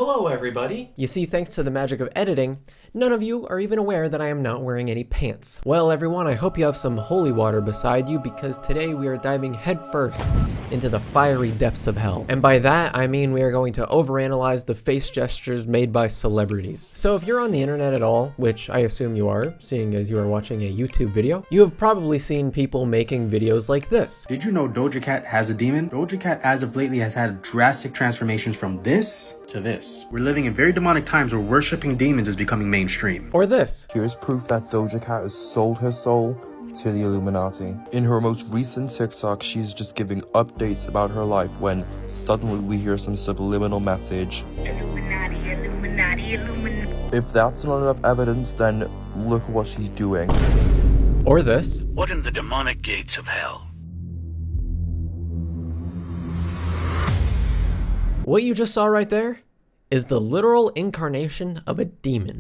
Hello everybody! You see, thanks to the magic of editing, none of you are even aware that I am not wearing any pants. Well everyone, I hope you have some holy water beside you because today we are diving headfirst into the fiery depths of hell. And by that, I mean we are going to overanalyze the face gestures made by celebrities. So if you're on the internet at all, which I assume you are, seeing as you are watching a YouTube video, you have probably seen people making videos like this. Did you know Doja Cat has a demon? Doja Cat as of lately has had drastic transformations from this to this. We're living in very demonic times where worshipping demons is becoming mainstream. Or this. Here's proof that Doja Cat has sold her soul to the Illuminati. In her most recent TikTok, she's just giving updates about her life when suddenly we hear some subliminal message. Illuminati, Illuminati, Illuminati. If that's not enough evidence, then look what she's doing. Or this. What in the demonic gates of hell? What you just saw right there is the literal incarnation of a demon.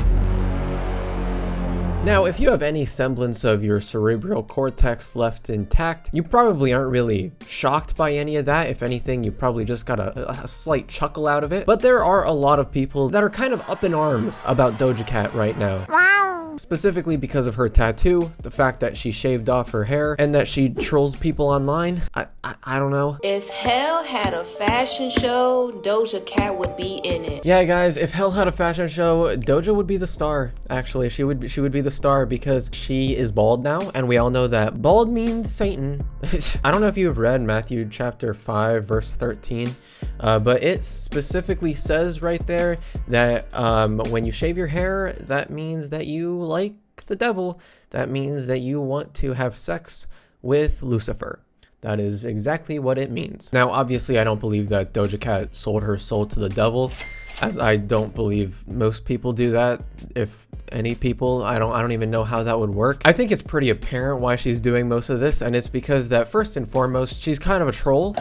Now, if you have any semblance of your cerebral cortex left intact, you probably aren't really shocked by any of that. If anything, you probably just got a slight chuckle out of it. But there are a lot of people that are kind of up in arms about Doja Cat right now. Specifically because of her tattoo, the fact that she shaved off her hair, and that she trolls people online. I don't know. If hell had a fashion show, Doja Cat would be in it. Yeah, guys, if hell had a fashion show, Doja would be the star. Actually, she would be the star because she is bald now, and we all know that bald means Satan. I don't know if you've read Matthew chapter 5, verse 13, but it specifically says right there that when you shave your hair, that means that you like the devil. That means that you want to have sex with Lucifer. That is exactly what it means. Now, obviously, I don't believe that Doja Cat sold her soul to the devil, as I don't believe most people do that. If any people, I don't even know how that would work. I think it's pretty apparent why she's doing most of this, and it's because that first and foremost, she's kind of a troll.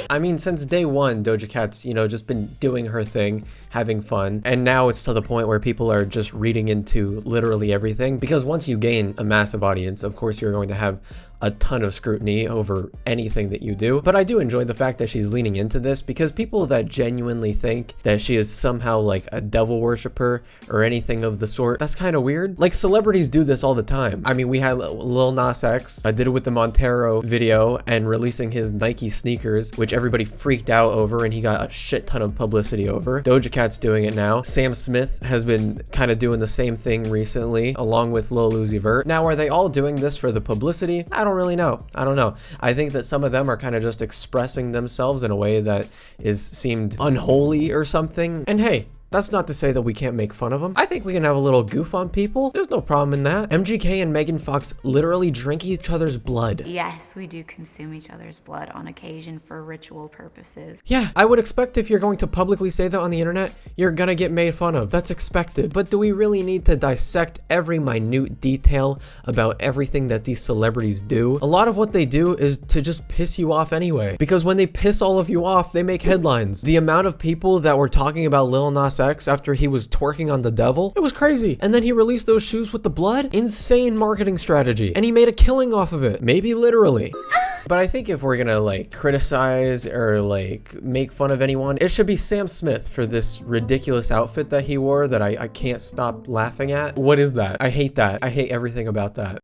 I mean, since day one, Doja Cat's, just been doing her thing, having fun, and now it's to the point where people are just reading into literally everything, because once you gain a massive audience, of course you're going to have a ton of scrutiny over anything that you do. But I do enjoy the fact that she's leaning into this, because people that genuinely think that she is somehow like a devil worshiper or anything of the sort, that's kind of weird. Like, celebrities do this all the time. I mean, we had Lil Nas X did it with the Montero video and releasing his Nike sneakers, which everybody freaked out over and he got a shit ton of publicity over. Doja Cat's doing it now. Sam Smith has been kind of doing the same thing recently, along with Lil Uzi Vert. Now, are they all doing this for the publicity? I don't really know. I don't know. I think that some of them are kind of just expressing themselves in a way that seemed unholy or something. And hey, that's not to say that we can't make fun of them. I think we can have a little goof on people. There's no problem in that. MGK and Megan Fox literally drink each other's blood. Yes, we do consume each other's blood on occasion for ritual purposes. Yeah, I would expect if you're going to publicly say that on the internet, you're gonna get made fun of. That's expected. But do we really need to dissect every minute detail about everything that these celebrities do? A lot of what they do is to just piss you off anyway. Because when they piss all of you off, they make headlines. The amount of people that were talking about Lil Nas X after he was twerking on the devil, it was crazy. And then he released those shoes with the blood. Insane marketing strategy. And he made a killing off of it. Maybe literally. But I think if we're gonna like criticize or like make fun of anyone, it should be Sam Smith for this ridiculous outfit that he wore that I can't stop laughing at. What is that? I hate that. I hate everything about that.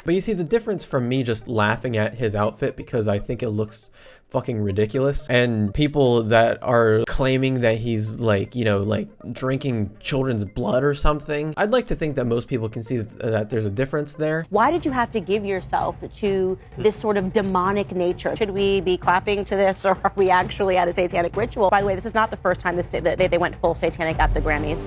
But you see, the difference from me just laughing at his outfit because I think it looks fucking ridiculous, and people that are claiming that he's like, like drinking children's blood or something, I'd like to think that most people can see that there's a difference there. Why did you have to give yourself to this sort of demonic nature? Should we be clapping to this, or are we actually at a satanic ritual? By the way, this is not the first time they went full satanic at the Grammys.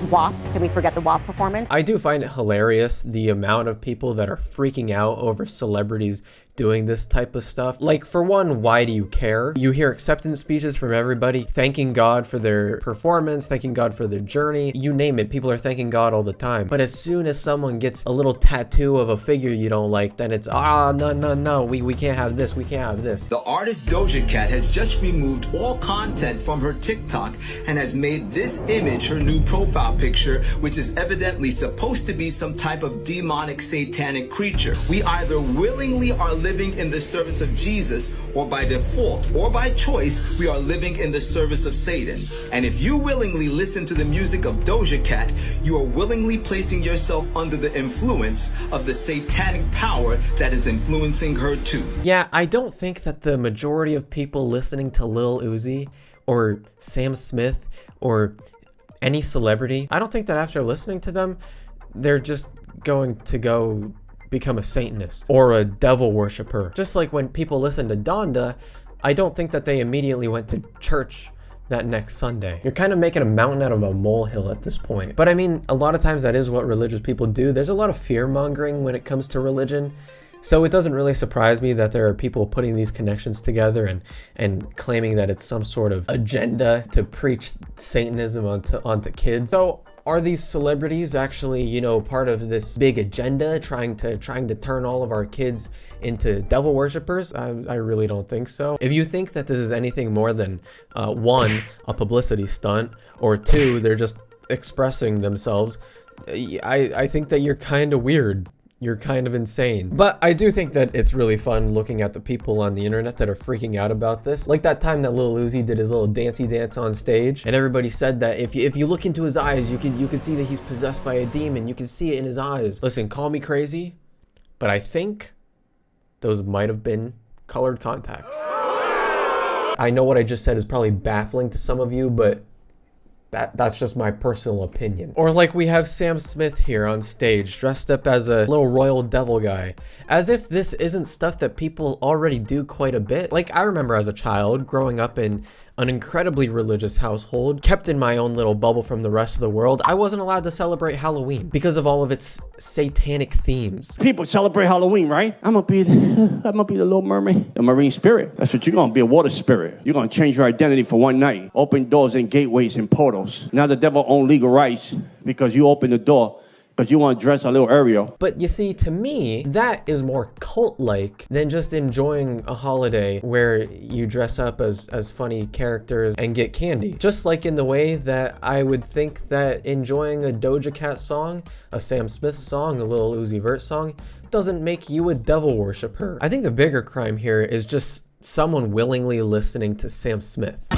WAP, can we forget the WAP performance? I do find it hilarious the amount of people that are freaking out over celebrities doing this type of stuff. Like, for one, why do you care? You hear acceptance speeches from everybody, thanking God for their performance, thanking God for their journey, you name it, people are thanking God all the time. But as soon as someone gets a little tattoo of a figure you don't like, then it's, no, we can't have this, we can't have this. The artist Doja Cat has just removed all content from her TikTok and has made this image her new profile picture, which is evidently supposed to be some type of demonic satanic creature. We either willingly are living living in the service of Jesus, or by default or by choice, we are living in the service of Satan. And if you willingly listen to the music of Doja Cat, you are willingly placing yourself under the influence of the satanic power that is influencing her too. Yeah, I don't think that the majority of people listening to Lil Uzi or Sam Smith or any celebrity, I don't think that after listening to them, they're just going to go become a Satanist or a devil worshiper. Just like when people listen to Donda, I don't think that they immediately went to church that next Sunday. You're kind of making a mountain out of a molehill at this point. But I mean, a lot of times that is what religious people do. There's a lot of fear mongering when it comes to religion. So it doesn't really surprise me that there are people putting these connections together and claiming that it's some sort of agenda to preach Satanism onto kids. So are these celebrities actually, you know, part of this big agenda trying to turn all of our kids into devil worshippers? I really don't think so. If you think that this is anything more than one, a publicity stunt, or two, they're just expressing themselves, I think that you're kind of weird. You're kind of insane. But I do think that it's really fun looking at the people on the internet that are freaking out about this. Like that time that Lil Uzi did his little dancey dance on stage, and everybody said that if you look into his eyes, you can see that he's possessed by a demon. You can see it in his eyes. Listen, call me crazy, but I think those might have been colored contacts. I know what I just said is probably baffling to some of you, but that's just my personal opinion. Or like we have Sam Smith here on stage dressed up as a little royal devil guy, as if this isn't stuff that people already do quite a bit. Like I remember as a child growing up in an incredibly religious household, kept in my own little bubble from the rest of the world. I wasn't allowed to celebrate Halloween because of all of its satanic themes. People celebrate Halloween, right? I'm gonna be the Little Mermaid, the marine spirit. That's what you're gonna be, a water spirit. You're gonna change your identity for one night. Open doors and gateways and portals. Now the devil owns legal rights because you open the door. Because you want to dress a little Ariel. But you see, to me, that is more cult-like than just enjoying a holiday where you dress up as funny characters and get candy. Just like in the way that I would think that enjoying a Doja Cat song, a Sam Smith song, a Lil Uzi Vert song, doesn't make you a devil worshiper. I think the bigger crime here is just someone willingly listening to Sam Smith.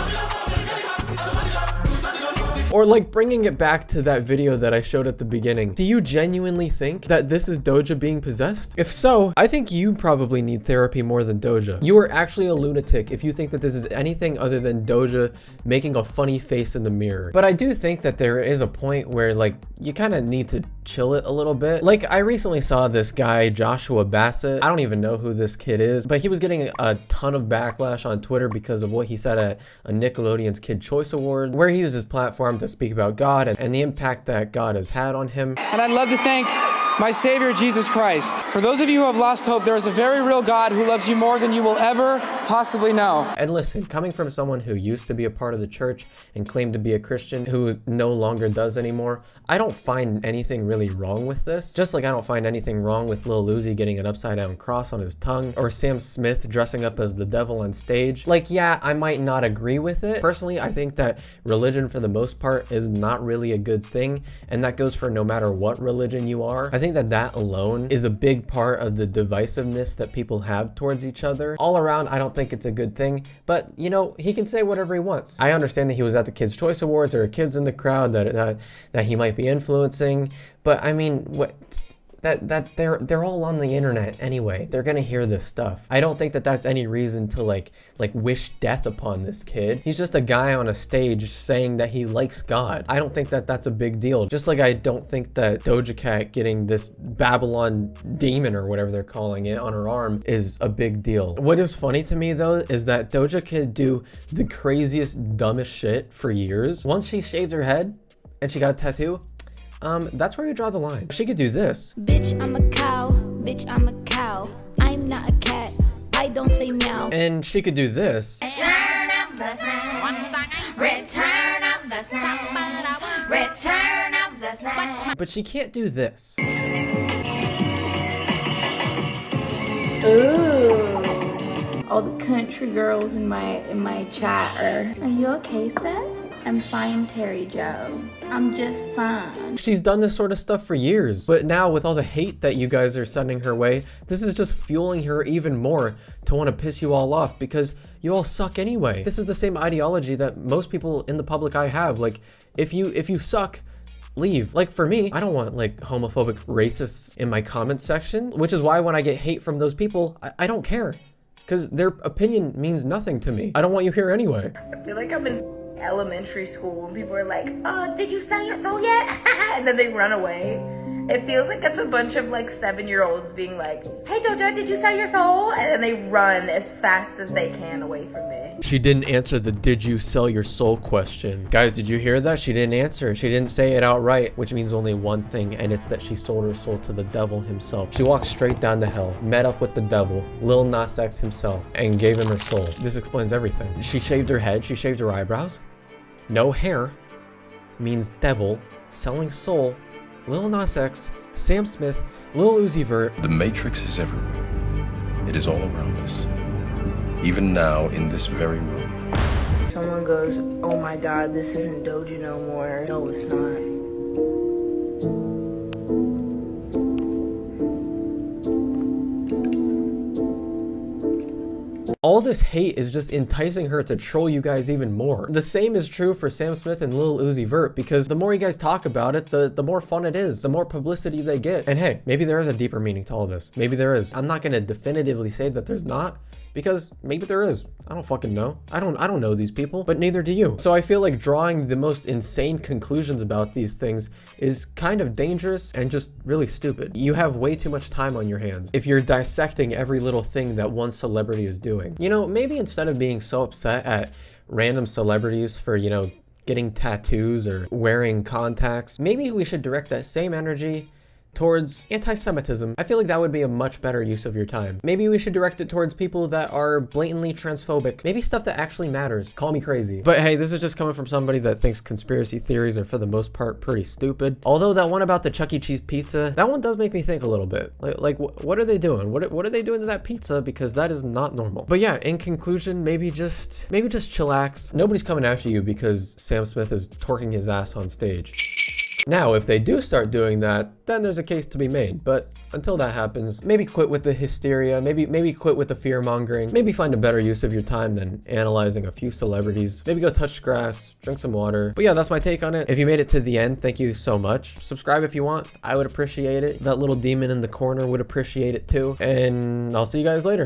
Or like bringing it back to that video that I showed at the beginning. Do you genuinely think that this is Doja being possessed? If so, I think you probably need therapy more than Doja. You are actually a lunatic if you think that this is anything other than Doja making a funny face in the mirror. But I do think that there is a point where like you kind of need to chill it a little bit. Like I recently saw this guy, Joshua Bassett. I don't even know who this kid is, but he was getting a ton of backlash on Twitter because of what he said at a Nickelodeon's Kid Choice Award, where he used his platform to speak about God and the impact that God has had on him. And I'd love to thank my Savior, Jesus Christ. For those of you who have lost hope, there is a very real God who loves you more than you will ever possibly know. And listen, coming from someone who used to be a part of the church and claimed to be a Christian who no longer does anymore, I don't find anything really wrong with this. Just like I don't find anything wrong with Lil Uzi getting an upside down cross on his tongue, or Sam Smith dressing up as the devil on stage. Like, yeah, I might not agree with it. Personally, I think that religion for the most part is not really a good thing, and that goes for no matter what religion you are. I think that alone is a big part of the divisiveness that people have towards each other. All around, I don't think it's a good thing, but you know, he can say whatever he wants. I understand that he was at the Kids' Choice Awards. There are kids in the crowd that he might be influencing, but I mean, what? That they're all on the internet anyway. They're gonna hear this stuff. I don't think that that's any reason to like wish death upon this kid. He's just a guy on a stage saying that he likes God. I don't think that that's a big deal. Just like I don't think that Doja Cat getting this Babylon demon or whatever they're calling it on her arm is a big deal. What is funny to me though is that Doja could do the craziest, dumbest shit for years. Once she shaved her head and she got a tattoo, that's where you draw the line. She could do this. Bitch, I'm a cow. Bitch, I'm a cow. I'm not a cat. I don't say meow. And she could do this. Return of the snack. Return of the snack. Return of the snack. But she can't do this. Ooh. All the country girls in my chat are you okay, sis? I'm fine, Terry Joe. I'm just fine. She's done this sort of stuff for years, but now with all the hate that you guys are sending her way, this is just fueling her even more to want to piss you all off because you all suck anyway. This is the same ideology that most people in the public eye have. Like, if you suck, leave. Like, for me, I don't want like homophobic racists in my comment section, which is why when I get hate from those people, I don't care, because their opinion means nothing to me. I don't want you here anyway. I feel like I'm in elementary school when people are like, oh, did you sell your soul yet? And then they run away. It feels like it's a bunch of like 7-year-olds being like, hey Doja, did you sell your soul? And then they run as fast as they can away from me. She didn't answer the did you sell your soul question. Guys, did you hear that? She didn't answer. She didn't say it outright, which means only one thing, and it's that she sold her soul to the devil himself. She walked straight down to hell, met up with the devil, Lil Nas X himself, and gave him her soul. This explains everything. She shaved her head, she shaved her eyebrows. No hair means devil, selling soul, Lil Nas X, Sam Smith, Lil Uzi Vert. The Matrix is everywhere. It is all around us. Even now, in this very room. Someone goes, oh my god, this isn't Doja no more. No, it's not. All this hate is just enticing her to troll you guys even more. The same is true for Sam Smith and Lil Uzi Vert, because the more you guys talk about it, the more fun it is, the more publicity they get. And hey, maybe there is a deeper meaning to all this. Maybe there is. I'm not gonna definitively say that there's not, because maybe there is. I don't fucking know. I don't know these people, but neither do you. So I feel like drawing the most insane conclusions about these things is kind of dangerous and just really stupid. You have way too much time on your hands if you're dissecting every little thing that one celebrity is doing. You know, maybe instead of being so upset at random celebrities for, you know, getting tattoos or wearing contacts, maybe we should direct that same energy towards anti-Semitism. I feel like that would be a much better use of your time. Maybe we should direct it towards people that are blatantly transphobic. Maybe stuff that actually matters. Call me crazy. But hey, this is just coming from somebody that thinks conspiracy theories are for the most part pretty stupid. Although that one about the Chuck E. Cheese pizza, that one does make me think a little bit. Like what are they doing? What are they doing to that pizza? Because that is not normal. But yeah, in conclusion, maybe just chillax. Nobody's coming after you because Sam Smith is torquing his ass on stage. Now, if they do start doing that, then there's a case to be made. But until that happens, maybe quit with the hysteria, maybe quit with the fear mongering, maybe find a better use of your time than analyzing a few celebrities. Maybe go touch grass, drink some water. But yeah, that's my take on it. If you made it to the end, thank you so much. Subscribe if you want. I would appreciate it. That little demon in the corner would appreciate it too. And I'll see you guys later.